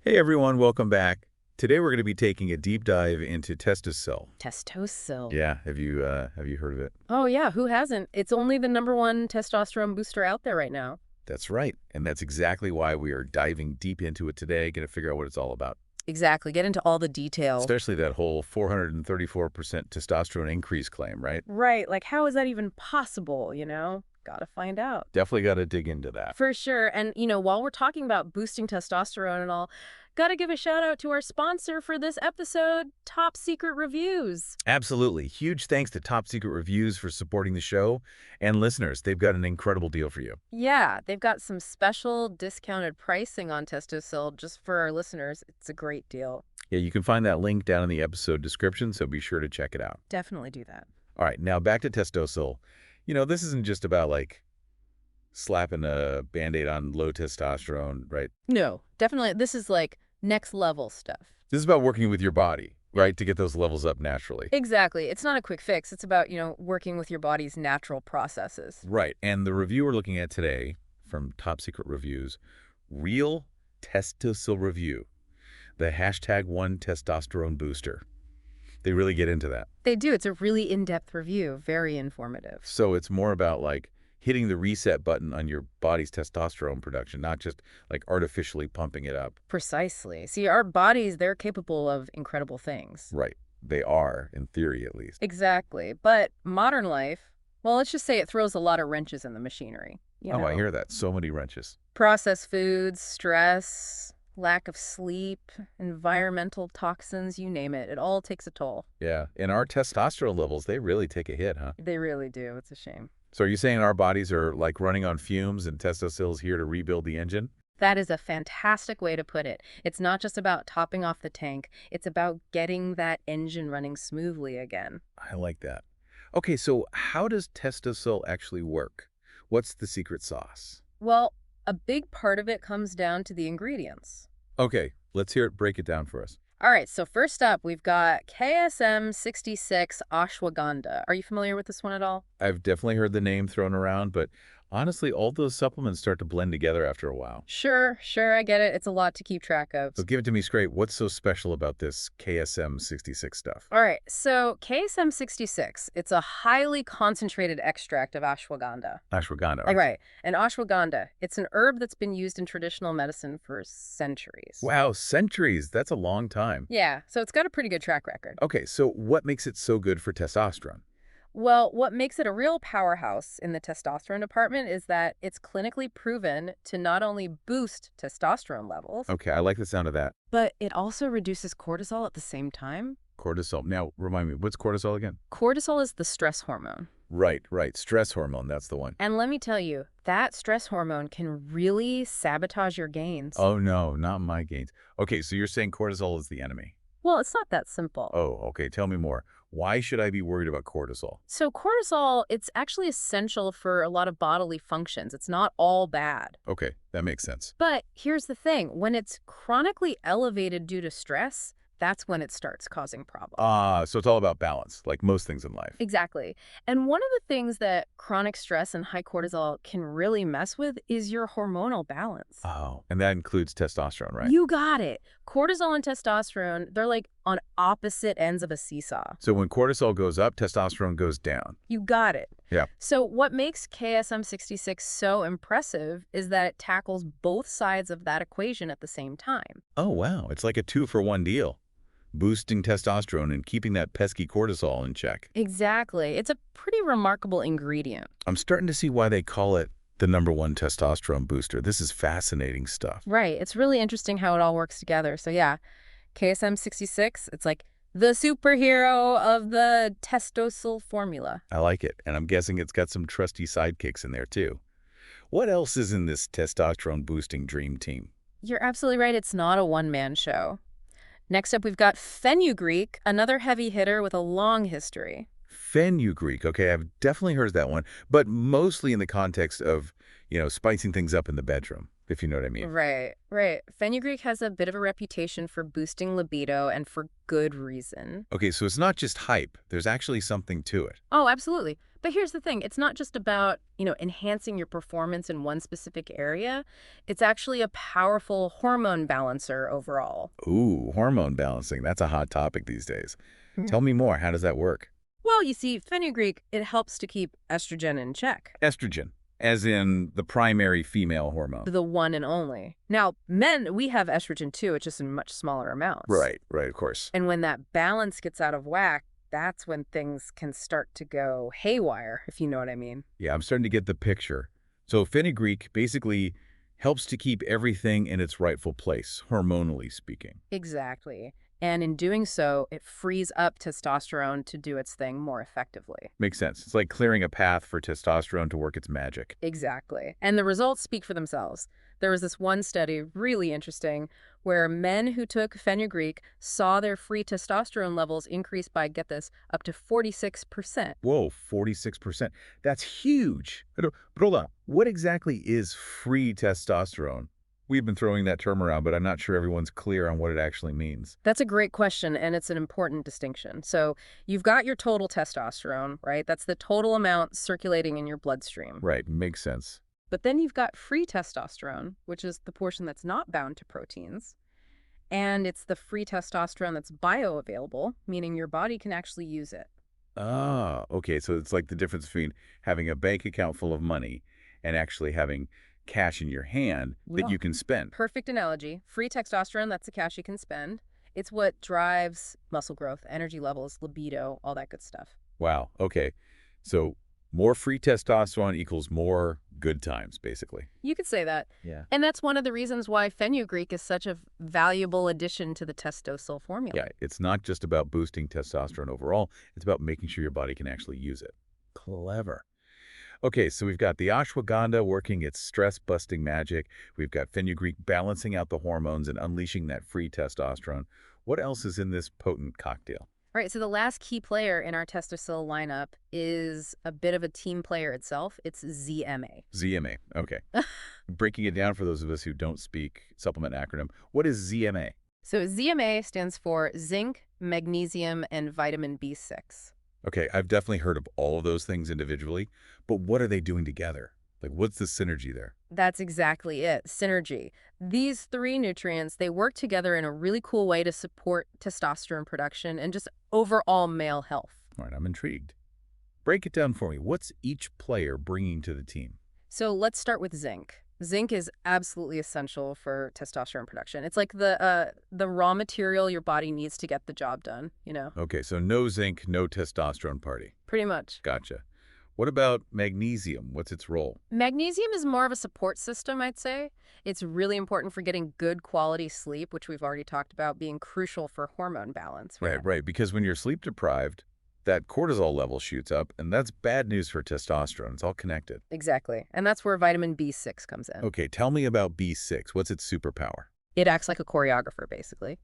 Hey everyone, welcome back. Today we're going to be taking a deep dive into Testosil. Testosil. Yeah, have you heard of it? Oh, yeah, who hasn't? It's only the number one testosterone booster out there right now. That's right, and that's exactly why we are diving deep into it today, going to figure out what it's all about. Exactly. Get into all the detail. Especially that whole 434% testosterone increase claim, right? Right. Like, how is that even possible, Gotta find out. Definitely got to dig into that. For sure. And, while we're talking about boosting testosterone and all, gotta give a shout out to our sponsor for this episode, Top Secret Reviews. Absolutely. Huge thanks to Top Secret Reviews for supporting the show. And listeners, they've got an incredible deal for you. Yeah, they've got some special discounted pricing on Testosil just for our listeners. It's a great deal. Yeah, you can find that link down in the episode description, so be sure to check it out. Definitely do that. All right, now back to Testosil. This isn't just about, like, slapping a Band-Aid on low testosterone, right? No, definitely. This is like next level stuff. This is about working with your body, right, to get those levels up naturally. Exactly. It's not a quick fix. It's about, working with your body's natural processes. Right, and the review we're looking at today from Top Secret Reviews, Real Testosil Review, the #1 testosterone booster. They really get into that. They do. It's a really in-depth review. Very informative. So it's more about, like, hitting the reset button on your body's testosterone production, not just, like, artificially pumping it up. Precisely. See, our bodies, they're capable of incredible things. Right. They are, in theory at least. Exactly. But modern life, well, let's just say it throws a lot of wrenches in the machinery. Oh, I hear that. So many wrenches. Processed foods, stress, lack of sleep, environmental toxins, you name it. It all takes a toll. Yeah. And our testosterone levels, they really take a hit, huh? They really do. It's a shame. So are you saying our bodies are, like, running on fumes and Testosil is here to rebuild the engine? That is a fantastic way to put it. It's not just about topping off the tank. It's about getting that engine running smoothly again. I like that. Okay, so how does Testosil actually work? What's the secret sauce? Well, a big part of it comes down to the ingredients. Okay, let's hear it. Break it down for us. All right, so first up, we've got KSM 66 ashwagandha. Are you familiar with this one at all? I've definitely heard the name thrown around, but honestly, all those supplements start to blend together after a while. Sure, I get it. It's a lot to keep track of. So give it to me straight. What's so special about this KSM 66 stuff? All right, so KSM 66, it's a highly concentrated extract of ashwagandha. Ashwagandha. Right, and ashwagandha, it's an herb that's been used in traditional medicine for centuries. Wow, centuries. That's a long time. Yeah, so it's got a pretty good track record. Okay, so what makes it so good for testosterone? Well, what makes it a real powerhouse in the testosterone department is that it's clinically proven to not only boost testosterone levels, Okay, I like the sound of that. but it also reduces cortisol at the same time. Cortisol. Now, remind me, what's cortisol again? Cortisol is the stress hormone. Right. Stress hormone, that's the one. And let me tell you, that stress hormone can really sabotage your gains. Oh, no, not my gains. Okay, so you're saying cortisol is the enemy. Well, it's not that simple. Oh, okay. Tell me more. Why should I be worried about cortisol? So cortisol, it's actually essential for a lot of bodily functions. It's not all bad. Okay, that makes sense. But here's the thing. When it's chronically elevated due to stress, that's when it starts causing problems. So it's all about balance, like most things in life. Exactly. And one of the things that chronic stress and high cortisol can really mess with is your hormonal balance. Oh, and that includes testosterone, right? You got it. Cortisol and testosterone, they're like on opposite ends of a seesaw. So when cortisol goes up, testosterone goes down. You got it. Yeah. So what makes KSM 66 so impressive is that it tackles both sides of that equation at the same time. Oh, wow. It's like a 2-for-1 deal. Boosting testosterone and keeping that pesky cortisol in check. Exactly. It's a pretty remarkable ingredient. I'm starting to see why they call it the #1 testosterone booster. This is fascinating stuff. Right. It's really interesting how it all works together. So yeah, KSM 66, it's like the superhero of the Testosil formula. I like it, and I'm guessing it's got some trusty sidekicks in there too. What else is in this testosterone-boosting dream team? You're absolutely right. It's not a one-man show. Next up, we've got fenugreek, another heavy hitter with a long history. Fenugreek. Okay, I've definitely heard that one, but mostly in the context of, spicing things up in the bedroom. if you know what I mean. Right, right. Fenugreek has a bit of a reputation for boosting libido and for good reason. Okay, so it's not just hype. There's actually something to it. Oh, absolutely. But here's the thing. It's not just about, enhancing your performance in one specific area. It's actually a powerful hormone balancer overall. Ooh, hormone balancing. That's a hot topic these days. Hmm. Tell me more. How does that work? Well, you see, fenugreek, it helps to keep estrogen in check. Estrogen, as in the primary female hormone. The one and only. Now, men, we have estrogen too, it's just in much smaller amounts. Right, of course. And when that balance gets out of whack, that's when things can start to go haywire, if you know what I mean. Yeah, I'm starting to get the picture. So fenugreek basically helps to keep everything in its rightful place, hormonally speaking. Exactly. And in doing so, it frees up testosterone to do its thing more effectively. Makes sense. It's like clearing a path for testosterone to work its magic. Exactly. And the results speak for themselves. There was this one study, really interesting, where men who took fenugreek saw their free testosterone levels increase by, get this, up to 46%. Whoa, 46%. That's huge. But hold on. What exactly is free testosterone? We've been throwing that term around, but I'm not sure everyone's clear on what it actually means. That's a great question, and it's an important distinction. So you've got your total testosterone, right? That's the total amount circulating in your bloodstream. Right, makes sense. But then you've got free testosterone, which is the portion that's not bound to proteins. And it's the free testosterone that's bioavailable, meaning your body can actually use it. Ah, okay, so it's like the difference between having a bank account full of money and actually having cash in your hand that Well, you can spend. perfect analogy. Free testosterone, that's the cash you can spend. It's what drives muscle growth, energy levels, libido, all that good stuff. Wow, okay. So more free testosterone equals more good times, basically. You could say that. Yeah. And that's one of the reasons why fenugreek is such a valuable addition to the Testosil formula. Yeah, it's not just about boosting testosterone overall. It's about making sure your body can actually use it. Clever. Okay, so we've got the ashwagandha working its stress-busting magic. We've got fenugreek balancing out the hormones and unleashing that free testosterone. What else is in this potent cocktail? All right, so the last key player in our Testosil lineup is a bit of a team player itself. It's ZMA. ZMA, okay. Breaking it down for those of us who don't speak supplement acronym, what is ZMA? So ZMA stands for zinc, magnesium, and vitamin B6. Okay, I've definitely heard of all of those things individually, but what are they doing together? Like, what's the synergy there? That's exactly it, synergy. These three nutrients, they work together in a really cool way to support testosterone production and just overall male health. All right, I'm intrigued. Break it down for me. What's each player bringing to the team? So let's start with zinc. Zinc is absolutely essential for testosterone production. It's like the raw material your body needs to get the job done, Okay, so no zinc, no testosterone party. Pretty much. Gotcha. What about magnesium? What's its role? Magnesium is more of a support system, I'd say. It's really important for getting good quality sleep, which we've already talked about being crucial for hormone balance. Right. Because when you're sleep deprived, that cortisol level shoots up, and that's bad news for testosterone. It's all connected. Exactly. And that's where vitamin B6 comes in. Okay, tell me about B6. What's its superpower? It acts like a choreographer, basically.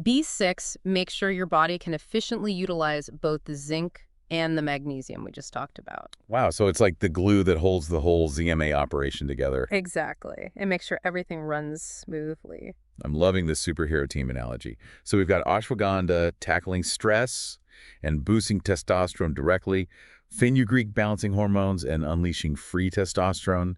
B6 makes sure your body can efficiently utilize both the zinc and the magnesium we just talked about. Wow, so it's like the glue that holds the whole ZMA operation together. Exactly. It makes sure everything runs smoothly. I'm loving this superhero team analogy. So we've got ashwagandha tackling stress and boosting testosterone directly, fenugreek balancing hormones and unleashing free testosterone,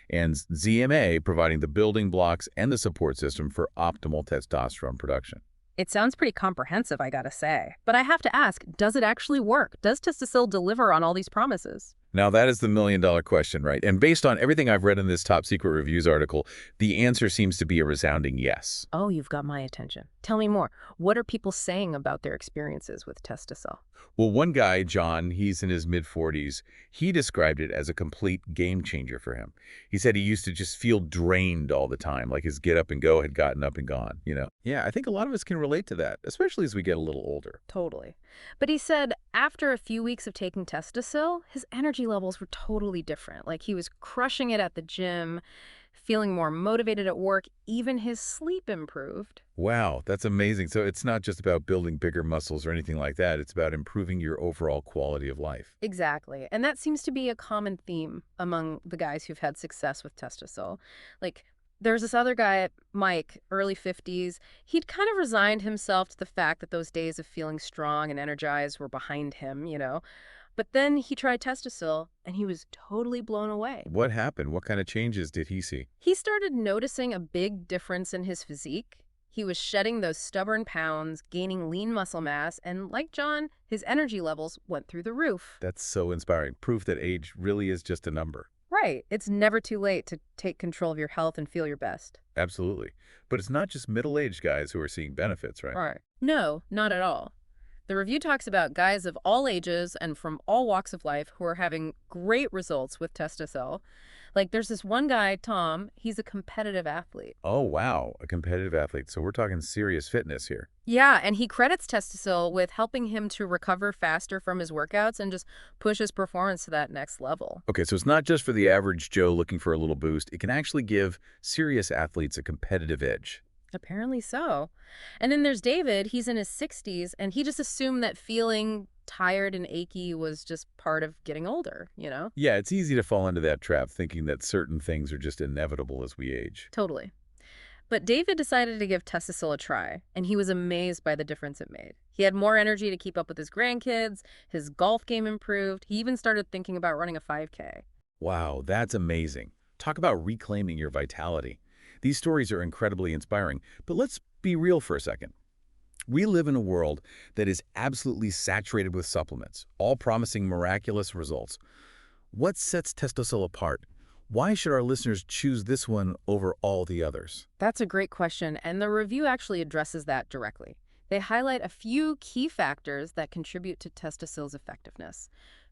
and ZMA providing the building blocks and the support system for optimal testosterone production. It sounds pretty comprehensive, I gotta say. But I have to ask, does it actually work? Does Testosil deliver on all these promises? Now, that is the million-dollar question, right? And based on everything I've read in this Top Secret Reviews article, the answer seems to be a resounding yes. Oh, you've got my attention. Tell me more. What are people saying about their experiences with Testosil? Well, one guy, John, he's in his mid-40s, he described it as a complete game changer for him. He said he used to just feel drained all the time, like his get up and go had gotten up and gone, Yeah, I think a lot of us can relate to that, especially as we get a little older. Totally. But he said after a few weeks of taking Testosil, his energy levels were totally different. Like he was crushing it at the gym, feeling more motivated at work, even his sleep improved. Wow, that's amazing. So it's not just about building bigger muscles or anything like that. It's about improving your overall quality of life. Exactly. And that seems to be a common theme among the guys who've had success with Testosil. Like There's this other guy, Mike, early 50s. He'd kind of resigned himself to the fact that those days of feeling strong and energized were behind him. But then he tried Testosil, and he was totally blown away. What happened? What kind of changes did he see? He started noticing a big difference in his physique. He was shedding those stubborn pounds, gaining lean muscle mass, and like John, his energy levels went through the roof. That's so inspiring. Proof that age really is just a number. Right. It's never too late to take control of your health and feel your best. Absolutely. But it's not just middle-aged guys who are seeing benefits, right? Right. No, not at all. The review talks about guys of all ages and from all walks of life who are having great results with Testosil. Like there's this one guy, Tom, he's a competitive athlete. Oh, wow. A competitive athlete. So we're talking serious fitness here. Yeah, and he credits Testosil with helping him to recover faster from his workouts and just push his performance to that next level. Okay, so it's not just for the average Joe looking for a little boost. It can actually give serious athletes a competitive edge. Apparently so. And then there's David, he's in his 60s, and he just assumed that feeling tired and achy was just part of getting older. Yeah, it's easy to fall into that trap, thinking that certain things are just inevitable as we age. Totally. But David decided to give Testosil a try, and he was amazed by the difference it made. He had more energy to keep up with his grandkids, his golf game improved, he even started thinking about running a 5K. Wow, that's amazing. Talk about reclaiming your vitality. These stories are incredibly inspiring, but let's be real for a second. We live in a world that is absolutely saturated with supplements, all promising miraculous results. What sets Testosil apart? Why should our listeners choose this one over all the others? That's a great question, and the review actually addresses that directly. They highlight a few key factors that contribute to Testosil's effectiveness.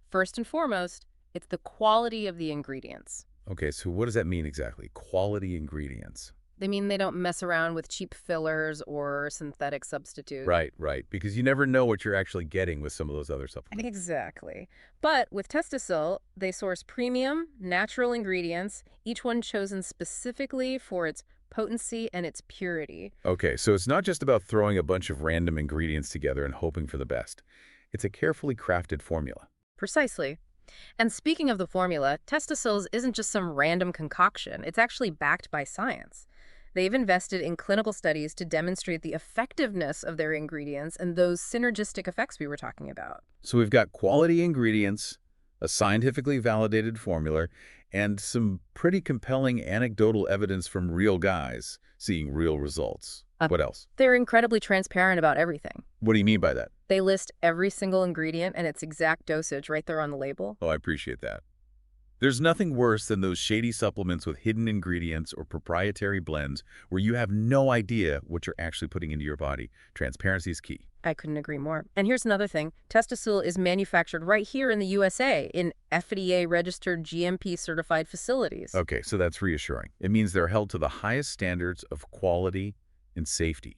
First and foremost, it's the quality of the ingredients. Okay, so what does that mean exactly? Quality ingredients. They mean they don't mess around with cheap fillers or synthetic substitutes. Right, because you never know what you're actually getting with some of those other supplements. Exactly. But with Testosil, they source premium, natural ingredients, each one chosen specifically for its potency and its purity. Okay, so it's not just about throwing a bunch of random ingredients together and hoping for the best. It's a carefully crafted formula. Precisely. And speaking of the formula, Testosil isn't just some random concoction. It's actually backed by science. They've invested in clinical studies to demonstrate the effectiveness of their ingredients and those synergistic effects we were talking about. So we've got quality ingredients, a scientifically validated formula, and some pretty compelling anecdotal evidence from real guys seeing real results. What else? They're incredibly transparent about everything. What do you mean by that? They list every single ingredient and its exact dosage right there on the label. Oh, I appreciate that. There's nothing worse than those shady supplements with hidden ingredients or proprietary blends where you have no idea what you're actually putting into your body. Transparency is key. I couldn't agree more. And here's another thing. Testosil is manufactured right here in the USA in FDA-registered GMP-certified facilities. Okay, so that's reassuring. It means they're held to the highest standards of quality and safety.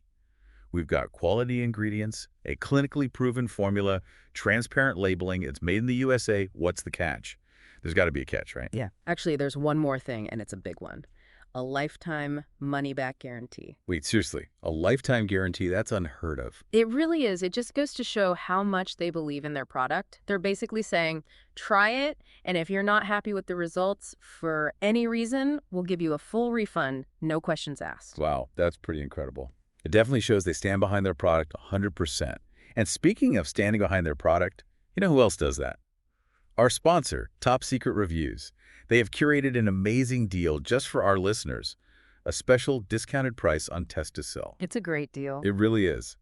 We've got quality ingredients, a clinically proven formula, transparent labeling, it's made in the USA. What's the catch? There's got to be a catch, right? Yeah. Actually, there's one more thing, and it's a big one. A lifetime money-back guarantee. Wait, seriously, a lifetime guarantee? That's unheard of. It really is. It just goes to show how much they believe in their product. They're basically saying, try it, and if you're not happy with the results for any reason, we'll give you a full refund, no questions asked. Wow, that's pretty incredible. It definitely shows they stand behind their product 100%. And speaking of standing behind their product, you know who else does that? Our sponsor, Top Secret Reviews. They have curated an amazing deal just for our listeners, a special discounted price on Testosil. It's a great deal. It really is.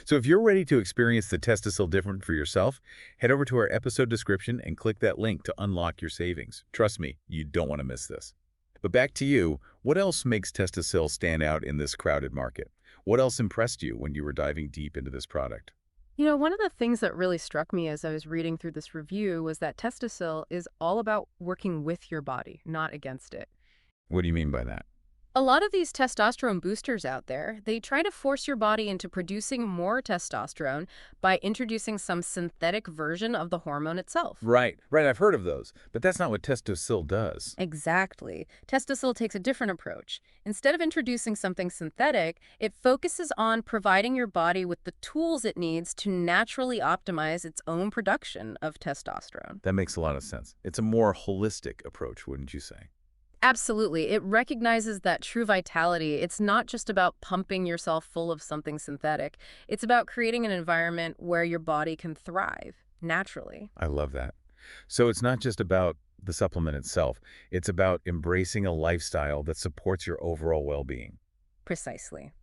So if you're ready to experience the Testosil different for yourself, head over to our episode description and click that link to unlock your savings. Trust me, you don't want to miss this. But back to you, what else makes Testosil stand out in this crowded market? What else impressed you when you were diving deep into this product? One of the things that really struck me as I was reading through this review was that Testosil is all about working with your body, not against it. What do you mean by that? A lot of these testosterone boosters out there, they try to force your body into producing more testosterone by introducing some synthetic version of the hormone itself. Right, I've heard of those. But that's not what Testosil does. Exactly. Testosil takes a different approach. Instead of introducing something synthetic, it focuses on providing your body with the tools it needs to naturally optimize its own production of testosterone. That makes a lot of sense. It's a more holistic approach, wouldn't you say? Absolutely. It recognizes that true vitality. It's not just about pumping yourself full of something synthetic. It's about creating an environment where your body can thrive naturally. I love that. So it's not just about the supplement itself. It's about embracing a lifestyle that supports your overall well-being. Precisely.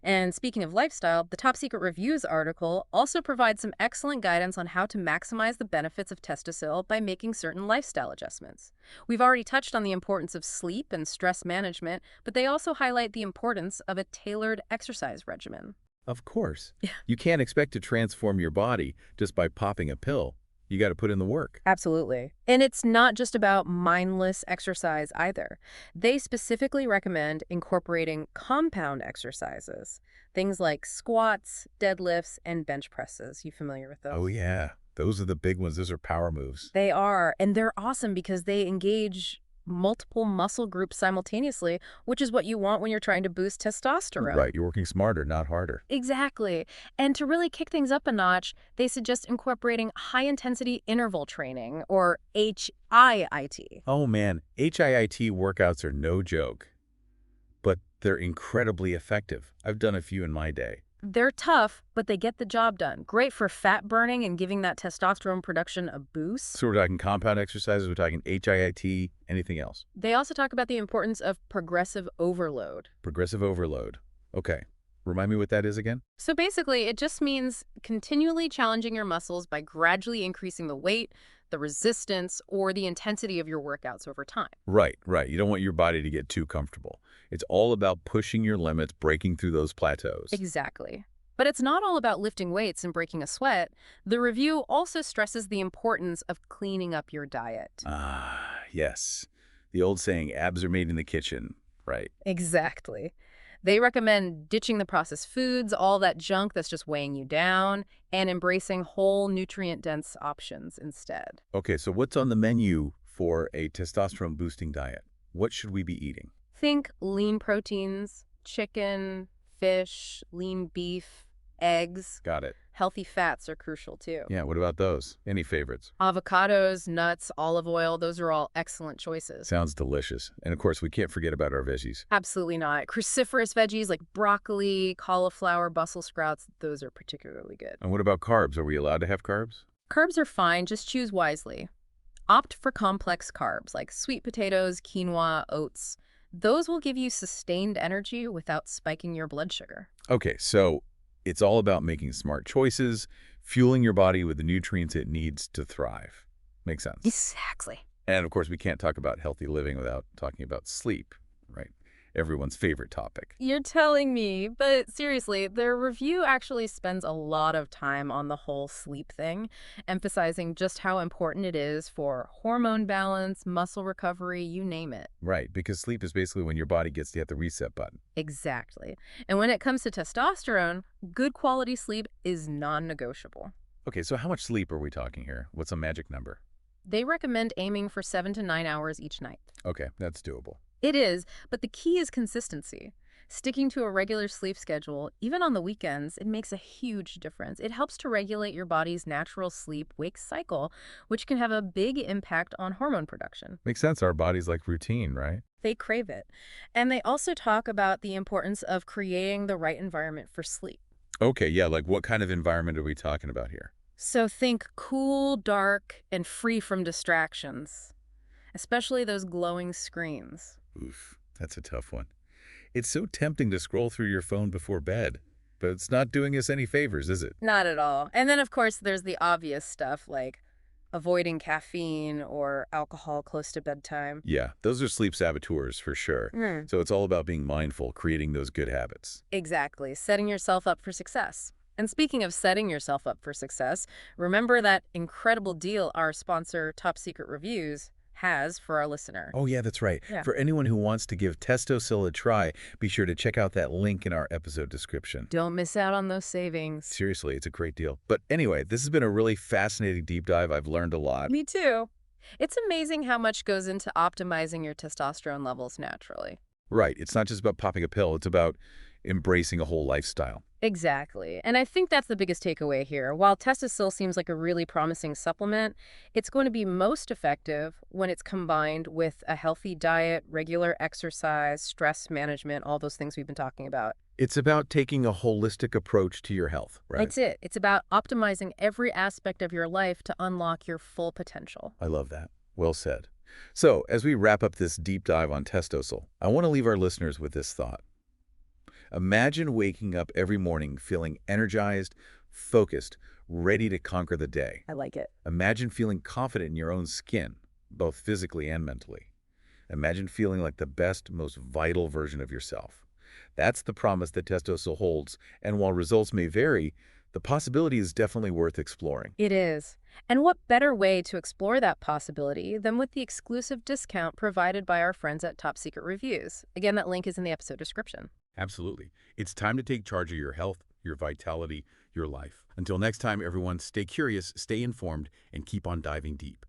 And speaking of lifestyle, the Top Secret Reviews article also provides some excellent guidance on how to maximize the benefits of Testosil by making certain lifestyle adjustments. We've already touched on the importance of sleep and stress management, but they also highlight the importance of a tailored exercise regimen. Of course. Yeah. You can't expect to transform your body just by popping a pill. You got to put in the work. Absolutely. And it's not just about mindless exercise either. They specifically recommend incorporating compound exercises, things like squats, deadlifts, and bench presses. You familiar with Oh, those? yeah. Those are the big ones. Those are power moves. They are, and they're awesome because they engage multiple muscle groups simultaneously, which is what you want when you're trying to boost testosterone. Right. You're working smarter, not harder. Exactly. And to really kick things up a notch, they suggest incorporating high-intensity interval training, or HIIT. Oh, man. HIIT workouts are no joke, but they're incredibly effective. I've done a few in my day. They're tough, but they get the job done. Great for fat burning and giving that testosterone production a boost. So we're talking compound exercises, we're talking HIIT, anything else. They also talk about the importance of progressive overload. Progressive overload. Okay. Remind me what that is again? So basically, it just means continually challenging your muscles by gradually increasing the weight, the resistance, or the intensity of your workouts over time. Right, right. You don't want your body to get too comfortable. It's all about pushing your limits, breaking through those plateaus. Exactly. But it's not all about lifting weights and breaking a sweat. The review also stresses the importance of cleaning up your diet. Ah, yes. The old saying, abs are made in the kitchen. Right. Exactly. They recommend ditching the processed foods, all that junk that's just weighing you down, and embracing whole nutrient-dense options instead. Okay, so what's on the menu for a testosterone-boosting diet? What should we be eating? Think lean proteins, chicken, fish, lean beef, eggs. Got it. Healthy fats are crucial too. Yeah, what about those? Any favorites? Avocados, nuts, olive oil, those are all excellent choices. Sounds delicious. And of course, we can't forget about our veggies. Absolutely not. Cruciferous veggies like broccoli, cauliflower, Brussels sprouts, those are particularly good. And what about carbs? Are we allowed to have carbs? Carbs are fine, just choose wisely. Opt for complex carbs like sweet potatoes, quinoa, oats. Those will give you sustained energy without spiking your blood sugar. Okay, so it's all about making smart choices, fueling your body with the nutrients it needs to thrive. Makes sense. Exactly. And of course, we can't talk about healthy living without talking about sleep, right? Everyone's favorite topic. You're telling me, but seriously, their review actually spends a lot of time on the whole sleep thing, emphasizing just how important it is for hormone balance, muscle recovery, you name it. Right, because sleep is basically when your body gets to hit the reset button. Exactly. And when it comes to testosterone, good quality sleep is non-negotiable. Okay, so how much sleep are we talking here? What's a magic number? They recommend aiming for 7 to 9 hours each night. Okay, that's doable. It is, but the key is consistency. Sticking to a regular sleep schedule, even on the weekends, it makes a huge difference. It helps to regulate your body's natural sleep-wake cycle, which can have a big impact on hormone production. Makes sense. Our body's like routine, right? They crave it. And they also talk about the importance of creating the right environment for sleep. Okay, yeah, like what kind of environment are we talking about here? So think cool, dark, and free from distractions, especially those glowing screens. Oof, that's a tough one. It's so tempting to scroll through your phone before bed, but it's not doing us any favors, is it? Not at all. And then, of course, there's the obvious stuff like avoiding caffeine or alcohol close to bedtime. Yeah, those are sleep saboteurs for sure. So it's all about being mindful, creating those good habits. Exactly. Setting yourself up for success. And speaking of setting yourself up for success, remember that incredible deal our sponsor, Top Secret Reviews, has for our listener. Oh, yeah, that's right. Yeah. For anyone who wants to give Testosil a try, be sure to check out that link in our episode description. Don't miss out on those savings. Seriously, it's a great deal. But anyway, this has been a really fascinating deep dive. I've learned a lot. Me too. It's amazing how much goes into optimizing your testosterone levels naturally. Right. It's not just about popping a pill. It's about embracing a whole lifestyle. Exactly. And I think that's the biggest takeaway here. While Testosil seems like a really promising supplement, it's going to be most effective when it's combined with a healthy diet, regular exercise, stress management, all those things we've been talking about. It's about taking a holistic approach to your health, right? That's it. It's about optimizing every aspect of your life to unlock your full potential. I love that. Well said. So, as we wrap up this deep dive on Testosil, I want to leave our listeners with this thought. Imagine waking up every morning feeling energized, focused, ready to conquer the day. I like it. Imagine feeling confident in your own skin, both physically and mentally. Imagine feeling like the best, most vital version of yourself. That's the promise that Testosil holds, and while results may vary, the possibility is definitely worth exploring. It is. And what better way to explore that possibility than with the exclusive discount provided by our friends at Top Secret Reviews? Again, that link is in the episode description. Absolutely. It's time to take charge of your health, your vitality, your life. Until next time, everyone, stay curious, stay informed, and keep on diving deep.